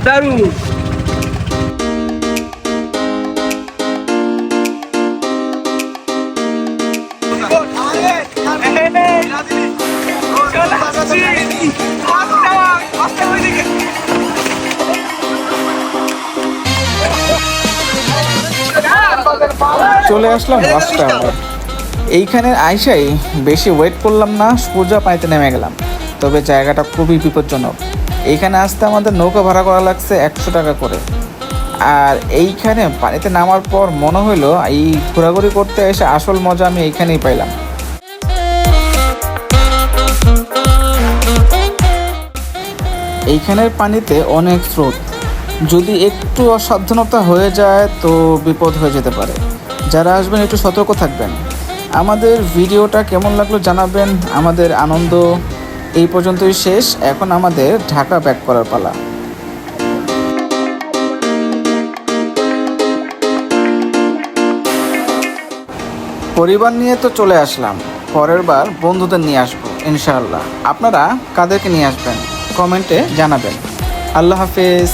দারুণ। চলে আসলাম watch tower. এইখানে আইসাই বেশি ওয়েট করলাম না, সোজা পানিতে নেমে গেলাম। তবে জায়গাটা খুবই বিপজ্জনক। এইখানে আসতে আমাদের নৌকা ভাড়া করা লাগছে 100 টাকা করে। আর এইখানে পানিতে নামার পর মনে হলো এই ঘোরাঘুরি করতে এসে আসল মজা আমি এইখানেই পাইলাম। এইখানের পানিতে অনেক স্রোত, যদি একটু অসাবধানতা হয়ে যায় তো বিপদ হয়ে যেতে পারে। যারা আসবেন একটু সতর্ক থাকবেন। আমাদের ভিডিওটা কেমন লাগলো জানাবেন। আমাদের আনন্দ এই পর্যন্তই শেষ, এখন আমাদের ঢাকা ব্যাক করার পালা। পরিবার নিয়ে তো চলে আসলাম, পরের বার বন্ধুদের নিয়ে আসবো ইনশাআল্লাহ। আপনারা কাদেরকে নিয়ে আসবেন কমেন্টে জানাবেন। আল্লাহ হাফেজ।